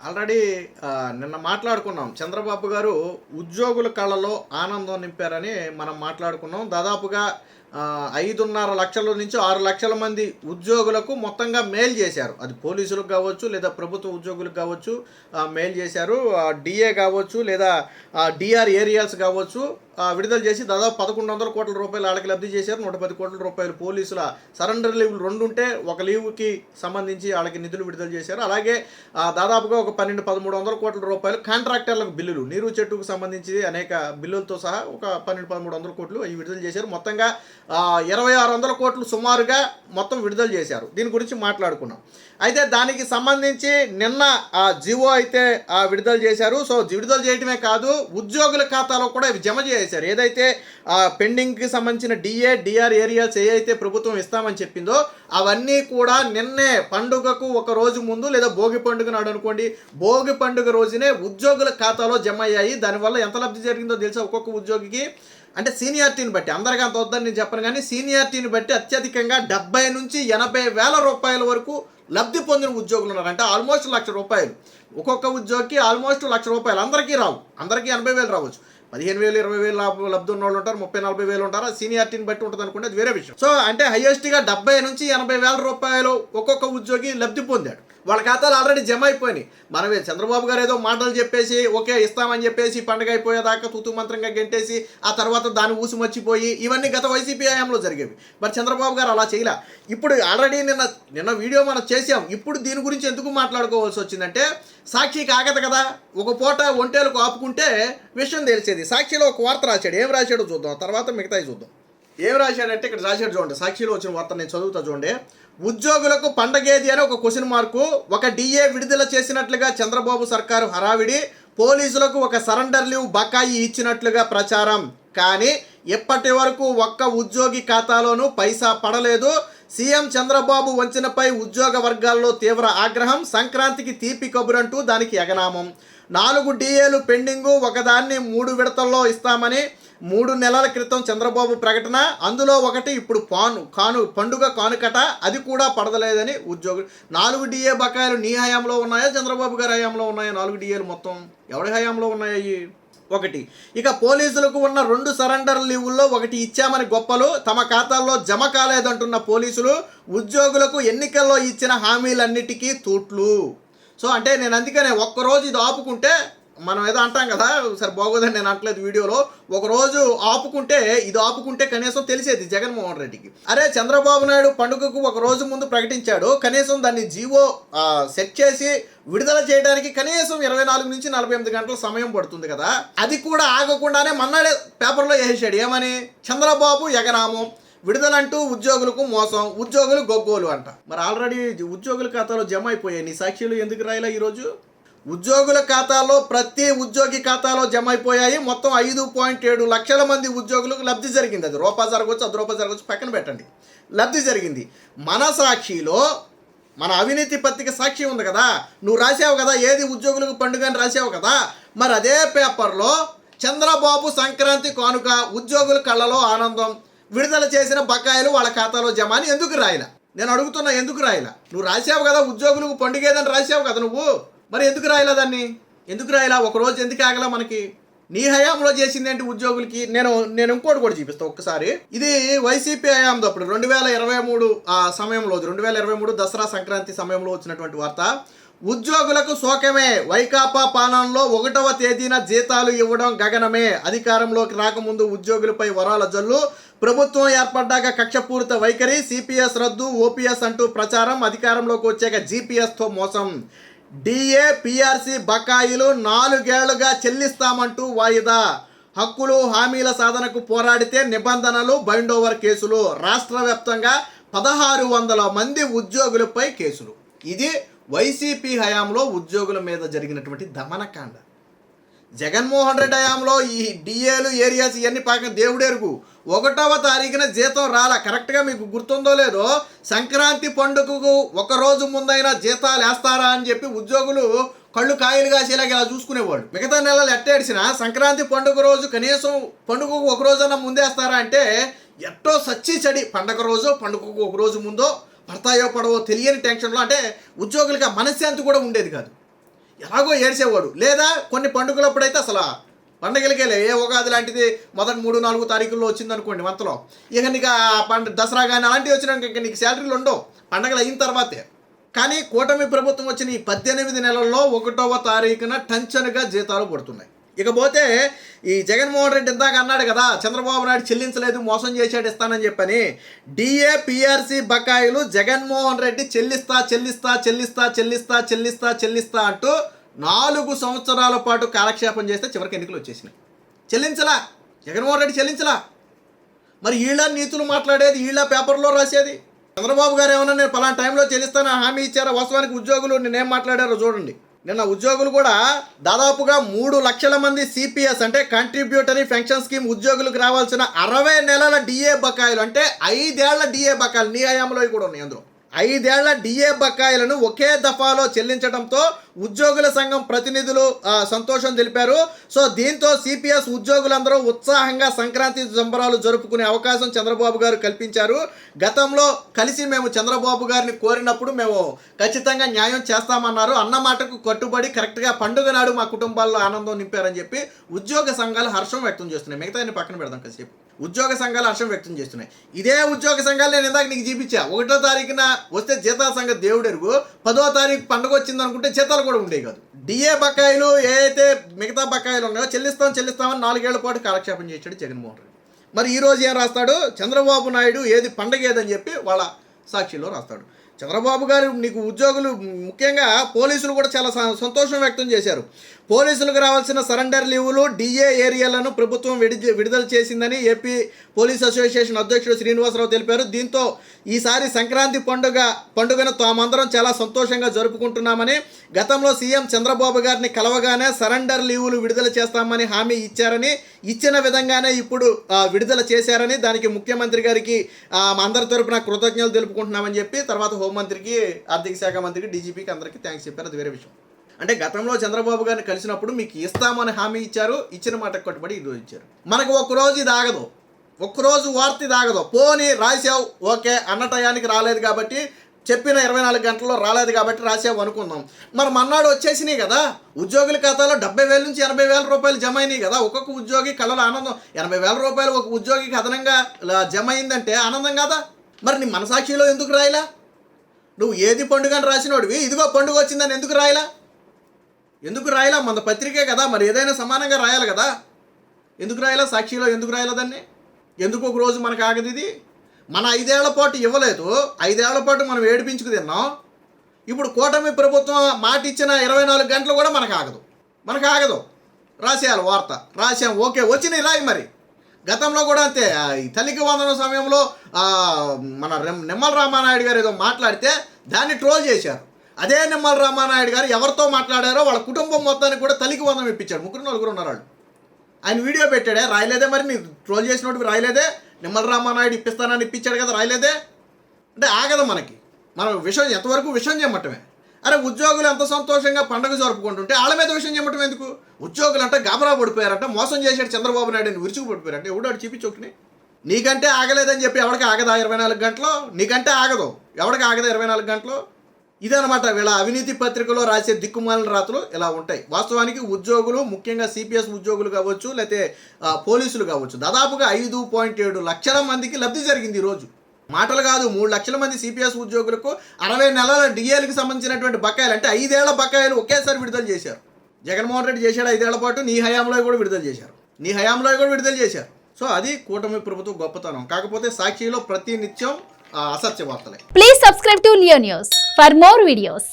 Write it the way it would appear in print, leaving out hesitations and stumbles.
Already నిన్న మాట్లాడుకున్నాం. చంద్రబాబు గారు ఉద్యోగుల కళ్ళలో ఆనందం నింపారని మనం మాట్లాడుకున్నాం. దాదాపుగా 5.5 లక్షల నుంచి 6 లక్షల మంది ఉద్యోగులకు మొత్తంగా మెయిల్ చేశారు. అది పోలీసులకు కావచ్చు, లేదా ప్రభుత్వ ఉద్యోగులకు కావచ్చు, మెయిల్ చేశారు. డిఏ కావచ్చు, లేదా డిఆర్ ఏరియాస్ కావచ్చు, విడుదల చేసి దాదాపు 1100 కోట్ల రూపాయలు వాళ్ళకి లబ్ధి చేశారు. 110 కోట్ల రూపాయలు పోలీసుల సరెండర్ లీవ్లు 2 ఉంటే ఒక లీవ్కి సంబంధించి వాళ్ళకి నిధులు విడుదల చేశారు. అలాగే దాదాపుగా ఒక 1200-1300 కోట్ల రూపాయలు కాంట్రాక్టర్లకు బిల్లులు, నీరు చెట్టుకు సంబంధించి అనేక బిల్లులతో సహా ఒక 1200-1300 కోట్లు అవి విడుదల చేశారు. మొత్తంగా 2600 కోట్లు సుమారుగా మొత్తం విడుదల చేశారు. దీని గురించి మాట్లాడుకున్నాం. అయితే దానికి సంబంధించి నిన్న జివో అయితే విడుదల చేశారు. సో విడుదల చేయటమే కాదు, ఉద్యోగుల ఖాతాలో కూడా ఇవి జమ చేశారు. ఏదైతే పెండింగ్కి సంబంధించిన డిఆర్ ఏరియాస్ ఏవైతే ప్రభుత్వం ఇస్తామని చెప్పిందో అవన్నీ కూడా నిన్నే పండుగకు ఒక రోజు ముందు, లేదా భోగి పండుగ నాడు అనుకోండి, భోగి పండుగ రోజునే ఉద్యోగుల ఖాతాలో జమ అయ్యాయి. దానివల్ల ఎంత లబ్ధి జరిగిందో తెలుసా? ఒక్కొక్క ఉద్యోగికి అంటే సీనియారిటీని బట్టి, అందరికీ అంత వద్దని నేను చెప్పను, కానీ సీనియారిటీని బట్టి అత్యధికంగా 70 నుంచి 80 వేల రూపాయల వరకు లబ్ధి పొందిన ఉద్యోగులు ఉన్నారు. అంటే ఆల్మోస్ట్ 1 లక్ష రూపాయలు ఒక్కొక్క ఉద్యోగికి, ఆల్మోస్ట్ 1 లక్ష రూపాయలు. అందరికీ రావు, అందరికీ 80,000 రావచ్చు. 15,000, 20,000 లబ్ధి ఉన్న వాళ్ళు ఉంటారు, 30-40 వేలు ఉంటారు. సీనియారిటీని బట్టి ఉంటుంది అనుకోండి, అది వేరే విషయం. సో అంటే హైయెస్ట్గా 70 నుంచి 80 వేల రూపాయలు ఒక్కొక్క ఉద్యోగి లబ్ధి పొందాడు. వాళ్ళ ఖాతాలు ఆల్రెడీ జమ అయిపోయినాయి. మనమే చంద్రబాబు గారు ఏదో మాటలు చెప్పేసి ఓకే ఇస్తామని చెప్పేసి పండుగ అయిపోయేదాకా తూతు మంత్రంగా గెంటేసి ఆ తర్వాత దాన్ని ఊసి మర్చిపోయి ఇవన్నీ గత వైసీపీ హయాంలో జరిగేవి. మరి చంద్రబాబు గారు అలా చేయలే. ఇప్పుడు ఆల్రెడీ నిన్న వీడియో మనం చేసాం. ఇప్పుడు దీని గురించి ఎందుకు మాట్లాడుకోవాల్సి వచ్చిందంటే, సాక్షికి ఆగదు కదా, ఒక పూట ఒంటేలకు ఆపుకుంటే విషయం తెలిసేది. సాక్షిలో ఒక వార్త రాశాడు. ఏం రాశాడో చూద్దాం, తర్వాత మిగతాయి చూద్దాం. ఏం రాశాడంటే ఇక్కడ రాశాడు చూడండి. సాక్షిలో వచ్చిన వార్త నేను చదువుతా చూడండి. ఉద్యోగులకు పండగేది అని ఒక క్వశ్చన్ మార్కు. ఒక డిఏ విడుదల చేసినట్లుగా చంద్రబాబు సర్కారు హడావిడి. పోలీసులకు ఒక సరెండర్ లీవ్ బకాయి ఇచ్చినట్లుగా ప్రచారం. కానీ ఇప్పటి వరకు ఒక్క ఉద్యోగి ఖాతాలోనూ పైసా పడలేదు. సీఎం చంద్రబాబు వంచనపై ఉద్యోగ వర్గాల్లో తీవ్ర ఆగ్రహం. సంక్రాంతికి తీపి కబురంటూ దానికి ఎగనామం. 4 డిఏలు పెండింగు, ఒకదాన్ని 3 విడతల్లో ఇస్తామని 3 నెలల క్రితం చంద్రబాబు ప్రకటన. అందులో ఒకటి ఇప్పుడు పండుగ కానుకట, అది కూడా పడదలేదని ఉద్యోగులు. 4 డిఏ బకాయిలు నీ హయాంలో ఉన్నాయా, చంద్రబాబు గారి హయాంలో ఉన్నాయా? 4 డిఏలు మొత్తం ఎవరి హయాంలో ఉన్నాయి? ఒకటి. ఇక పోలీసులకు ఉన్న 2 సరెండర్ లీవుల్లో ఒకటి ఇచ్చామని గొప్పలు, తమ ఖాతాల్లో జమ కాలేదంటున్న పోలీసులు. ఉద్యోగులకు ఎన్నికల్లో ఇచ్చిన హామీలన్నిటికీ తూట్లు. సో అంటే నేను అందుకనే ఒక్కరోజు ఇది ఆపుకుంటే, మనం ఏదో అంటాం కదా, సరే బాగోదని నేను అంటలేదు వీడియోలో, ఒకరోజు ఆపుకుంటే కనీసం తెలిసేది జగన్మోహన్ రెడ్డికి. అరే చంద్రబాబు నాయుడు పండుగకు ఒక రోజు ముందు ప్రకటించాడు, కనీసం దాన్ని జీవో సెట్ చేసి విడుదల చేయడానికి కనీసం 24 నుంచి 48 గంటల సమయం పడుతుంది కదా. అది కూడా ఆగకుండానే మన్నాడే పేపర్లో వేసాడు. ఏమని? చంద్రబాబు ఎగనామం, విడుదలంటూ ఉద్యోగులకు మోసం, ఉద్యోగులు గొగ్గోలు అంట. మరి ఆల్రెడీ ఉద్యోగుల ఖాతాలో జమ అయిపోయాయి. నీ సాక్షులు ఎందుకు రాయలా ఈరోజు? ఉద్యోగుల ఖాతాలో ప్రతి ఉద్యోగి ఖాతాలో జమ అయిపోయాయి. మొత్తం 5.7 లక్షల మంది ఉద్యోగులకు లబ్ధి జరిగింది. అది రూపాయి జరగవచ్చు, 10 రూపాయలు జరగవచ్చు, పక్కన పెట్టండి, లబ్ధి జరిగింది. మన సాక్షిలో మన అవినీతి పత్రిక సాక్షి ఉంది కదా, నువ్వు రాసావు కదా ఏది ఉద్యోగులకు పండుగ అని రాసావు కదా. మరి అదే పేపర్లో చంద్రబాబు సంక్రాంతి కానుక, ఉద్యోగుల కళ్ళలో ఆనందం, విడుదల చేసిన బకాయిలు వాళ్ళ ఖాతాలో జమ అని ఎందుకు రాయలా? నేను అడుగుతున్నా, ఎందుకు రాయలా? నువ్వు రాసావు కదా ఉద్యోగులకు పండుగేదని రాసావు కదా నువ్వు, మరి ఎందుకు రాయలా దాన్ని? ఎందుకు రాయలా? ఒకరోజు ఎందుకు ఆగలా? మనకి నీ హయాంలో చేసింది ఏంటి ఉద్యోగులకి? నేను ఇంకోటి కూడా చూపిస్తాను ఒక్కసారి. ఇది వైసీపీ హయాంలో అప్పుడు 2023 సమయంలో, 2023 దసరా సంక్రాంతి సమయంలో వచ్చినటువంటి వార్త. ఉద్యోగులకు శోకమే, వైకాపా పాలనలో 1వ తేదీన జీతాలు ఇవ్వడం గగనమే. అధికారంలోకి రాకముందు ఉద్యోగులపై వరాల జల్లు, ప్రభుత్వం ఏర్పడ్డాక కక్షపూరిత వైఖరి, సిపిఎస్ రద్దు, ఓపీఎస్ అంటూ ప్రచారం, అధికారంలోకి వచ్చాక జీపీఎస్తో మోసం. డిఏ పిఆర్సీ బకాయిలు 4 ఏళ్లుగా చెల్లిస్తామంటూ వాయిదా. హక్కులు హామీల సాధనకు పోరాడితే నిబంధనలు, బైండోవర్ కేసులు. రాష్ట్ర వ్యాప్తంగా 1600 మంది ఉద్యోగులపై కేసులు. ఇది వైసీపీ హయాంలో ఉద్యోగుల మీద జరిగినటువంటి దమనకాండ. జగన్మోహన్ రెడ్డి హయాంలో ఈ డిఏలు ఏరియాస్ ఇవన్నీ పాక దేవుడెరుగు. 1వ తారీఖున జీతం రాలా. కరెక్ట్గా మీకు గుర్తుందో లేదో, సంక్రాంతి పండుగకు ఒక రోజు ముందైనా జీతాలు వేస్తారా అని చెప్పి ఉద్యోగులు కళ్ళు కాయలు కాసేలాగా ఇలా చూసుకునేవాళ్ళు. మిగతా నెలలు ఎట్టేడిసినా సంక్రాంతి పండుగ రోజు కనీసం పండుగకు ఒక రోజన్నా ముందేస్తారా అంటే ఎట్టో సచ్చి చడి పండుగ రోజు, పండుగకు ఒక రోజు ముందో పడతాయో పడవో తెలియని టెన్షన్లో, అంటే ఉద్యోగులకి మనశ్శాంతి కూడా ఉండేది కాదు. ఎలాగో ఏడ్చేవాడు. లేదా కొన్ని పండుగలప్పుడైతే అసలు పండగలకేలే, ఏ ఉగాది లాంటిది మొదటి 3-4 తారీఖుల్లో వచ్చింది అనుకోండి మంత్లో, ఇక నీకు దసరా కానీ అలాంటివి వచ్చినాక ఇక నీకు శాలరీలు ఉండవు, పండగలు అయిన తర్వాతే. కానీ కూటమి ప్రభుత్వం వచ్చిన ఈ 18 నెలల్లో 1వ తారీఖున టంచనుగా జీతాలు పడుతున్నాయి. ఇకపోతే ఈ జగన్మోహన్ రెడ్డి ఇందాక అన్నాడు కదా, చంద్రబాబు నాయుడు చెల్లించలేదు, మోసం చేశాడు, ఇస్తానని చెప్పని. డిఏ పిఆర్సీ బకాయిలు జగన్మోహన్ రెడ్డి చెల్లిస్తా అంటూ 4 సంవత్సరాల పాటు కాలక్షేపం చేస్తే చివరికి ఎన్నికలు వచ్చేసినాయి. చెల్లించలా, జగన్మోహన్ రెడ్డి చెల్లించలా. మరి వీళ్ళ నీతులు మాట్లాడేది, వీళ్ళ పేపర్లో రాసేది. చంద్రబాబు గారు ఏమన్నా నేను పలానా టైంలో చెల్లిస్తానని హామీ ఇచ్చారా? వాస్తవానికి ఉద్యోగులు నేనేం మాట్లాడారో చూడండి. నిన్న ఉద్యోగులు కూడా దాదాపుగా 3 లక్షల మంది సిపిఎస్ అంటే కంట్రిబ్యూటరీ పెన్షన్ స్కీమ్ ఉద్యోగులకు రావాల్సిన 60 నెలల డిఏ బకాయిలు, అంటే 5 ఏళ్ల డిఏ బకాయిలు, నీ హయాంలో కూడా ఉన్నాయి అందులో. 5 ఏళ్ల డిఏ బకాయిలను ఒకే దఫాలో చెల్లించడంతో ఉద్యోగుల సంఘం ప్రతినిధులు సంతోషం తెలిపారు. సో దీంతో సిపిఎస్ ఉద్యోగులందరూ ఉత్సాహంగా సంక్రాంతి సంబరాలు జరుపుకునే అవకాశం చంద్రబాబు గారు కల్పించారు. గతంలో కలిసి మేము చంద్రబాబు గారిని కోరినప్పుడు మేము ఖచ్చితంగా న్యాయం చేస్తామన్నారు. అన్న మాటకు కట్టుబడి కరెక్ట్గా పండుగ నాడు మా కుటుంబాల్లో ఆనందం నింపారని చెప్పి ఉద్యోగ సంఘాలు హర్షం వ్యక్తం చేస్తున్నాయి. మిగతా పక్కన పెడదాం కాసేపు. ఉద్యోగ సంఘాలు హర్షం వ్యక్తం చేస్తున్నాయి. ఇదే ఉద్యోగ సంఘాలు నేను ఇందాక నీకు చూపించా. 1వ తారీఖున వస్తే జీతాల సంగతి దేవుడెరుగు, 10వ తారీఖు పండుగ వచ్చింది అనుకుంటే జీతాలు కూడా ఉండేవి కాదు. డిఏ బకాయిలు ఏదైతే మిగతా బకాయిలు ఉన్నాయో చెల్లిస్తామని 4 ఏళ్ల పాటు కాలక్షేపం చేశాడు జగన్మోహన్ రెడ్డి. మరి ఈరోజు ఏం రాస్తాడు? చంద్రబాబు నాయుడు ఏది పండగ ఏదని చెప్పి వాళ్ళ సాక్షిలో రాస్తాడు. చంద్రబాబు గారు నీకు ఉద్యోగులు, ముఖ్యంగా పోలీసులు కూడా చాలా సంతోషం వ్యక్తం చేశారు. పోలీసులకు రావాల్సిన సరెండర్ లీవులు, డిఏ ఏరియాలను ప్రభుత్వం విడుదల చేసిందని ఏపీ పోలీస్ అసోసియేషన్ అధ్యక్షుడు శ్రీనివాసరావు తెలిపారు. దీంతో ఈసారి సంక్రాంతి పండుగను తామందరం చాలా సంతోషంగా జరుపుకుంటున్నామని, గతంలో సీఎం చంద్రబాబు గారిని కలవగానే సరెండర్ లీవులు విడుదల చేస్తామని హామీ ఇచ్చారని, ఇచ్చిన విధంగానే ఇప్పుడు విడుదల చేశారని, దానికి ముఖ్యమంత్రి గారికి అందరి తరపున కృతజ్ఞతలు తెలుపుకుంటున్నామని చెప్పి తర్వాత హోంమంత్రికి, ఆర్థిక శాఖ మంత్రికి, డీజీపీకి అందరికీ థ్యాంక్స్ చెప్పారు. అది వేరే విషయం. అంటే గతంలో చంద్రబాబు గారిని కలిసినప్పుడు మీకు ఇస్తామని హామీ ఇచ్చారు, ఇచ్చిన మాట కట్టుబడి ఈరోజు ఇచ్చారు. మనకు ఒక్కరోజు ఇది ఆగదు, ఒక్కరోజు వార్త ఇది ఆగదు. పోనీ రాసావు, ఓకే, అన్న టయానికి రాలేదు కాబట్టి, చెప్పిన 24 గంటల్లో రాలేదు కాబట్టి రాసావు అనుకుందాం. మరి మన్నాడు వచ్చేసినాయి కదా, ఉద్యోగుల ఖాతాలో 70,000 నుంచి 80,000 రూపాయలు జమ అయినాయి కదా. ఒక్కొక్క ఉద్యోగి కళ్ళలో ఆనందం. 80,000 రూపాయలు ఒక ఉద్యోగికి అదనంగా జమ అయిందంటే ఆనందం కదా. మరి నీ మనసాక్షిలో ఎందుకు రాయలా? నువ్వు ఏది పండుగ అని రాసినోడివి, ఇదిగో పండుగ వచ్చిందని ఎందుకు రాయలా? మన పత్రికే కదా, మరి ఏదైనా సమానంగా రాయాలి కదా. ఎందుకు రాయాలా? సాక్షిలో ఎందుకు రాయాలి దాన్ని? ఎందుకు ఒక రోజు మనకు ఆగదు ఇది? మన 5 ఏళ్ల పాటు ఇవ్వలేదు, 5 ఏళ్ల పాటు మనం ఏడిపించుకు తిన్నాం. ఇప్పుడు కూటమి ప్రభుత్వం మాట ఇచ్చిన 24 గంటలు కూడా మనకు ఆగదు. రాసేయాలి వార్త, రాసాం, ఓకే, వచ్చినాయి రాయి. మరి గతంలో కూడా అంతే. ఈ తల్లికి వందనం సమయంలో మన నిమ్మల రామానాయుడు గారు ఏదో మాట్లాడితే దాన్ని ట్రోల్ చేశారు. అదే నిమ్మల రామానాయుడు గారు ఎవరితో మాట్లాడారో వాళ్ళ కుటుంబం మొత్తానికి కూడా తల్లికి వందనం ఇప్పించాడు. 3-4 ఉన్నారు వాళ్ళు. ఆయన వీడియో పెట్టాడే, రాయలేదే? మరి నీ ట్రోల్ చేసినట్టు రాయలేదే? నిమ్మల రామానాయుడు ఇప్పిస్తానని ఇప్పించాడు కదా, రాయలేదే? అంటే ఆగదు మనకి. మనం విషయం ఎంతవరకు విషయం చేయమట్టమే. అరే ఉద్యోగులు ఎంత సంతోషంగా పండుగ జరుపుకుంటుంటే వాళ్ళ మీద విషయం చేయమటం ఎందుకు? ఉద్యోగులు అంటే గాబరా పడిపోయారంట, మోసం చేశాడు చంద్రబాబు నాయుడు విరుచుకు పడిపోయారంటే ఎవడాడు చూపించొకని. నీకంటే ఆగలేదని చెప్పి ఎవరికి ఆగదా 24 గంటలు? నీకంటే ఆగదు, ఎవరికి ఆగదా 24 గంటలు? ఇదనమాట వీళ్ళ అవినీతి పత్రికలో రాసే దిక్కుమాలిన రాతలు ఇలా ఉంటాయి. వాస్తవానికి ఉద్యోగులు, ముఖ్యంగా సిపిఎస్ ఉద్యోగులు కావచ్చు, లేకపోతే పోలీసులు కావచ్చు, దాదాపుగా 5.7 లక్షల మందికి లబ్ధి జరిగింది ఈరోజు. మాటలు కాదు, 3 లక్షల మంది సిపిఎస్ ఉద్యోగులకు 60 నెలల డిఏలకు సంబంధించినటువంటి బకాయిలు, అంటే 5 ఏళ్ల బకాయిలు ఒకేసారి విడుదల చేశారు. జగన్మోహన్ రెడ్డి చేశాడు 5 ఏళ్ల పాటు, నీ హయాంలో కూడా విడుదల చేశారు. సో అది కూటమి ప్రభుత్వం గొప్పతనం. కాకపోతే సాక్షిలో ప్రతి నిత్యం అసత్య వార్తలే. Please subscribe to Leo News for more videos.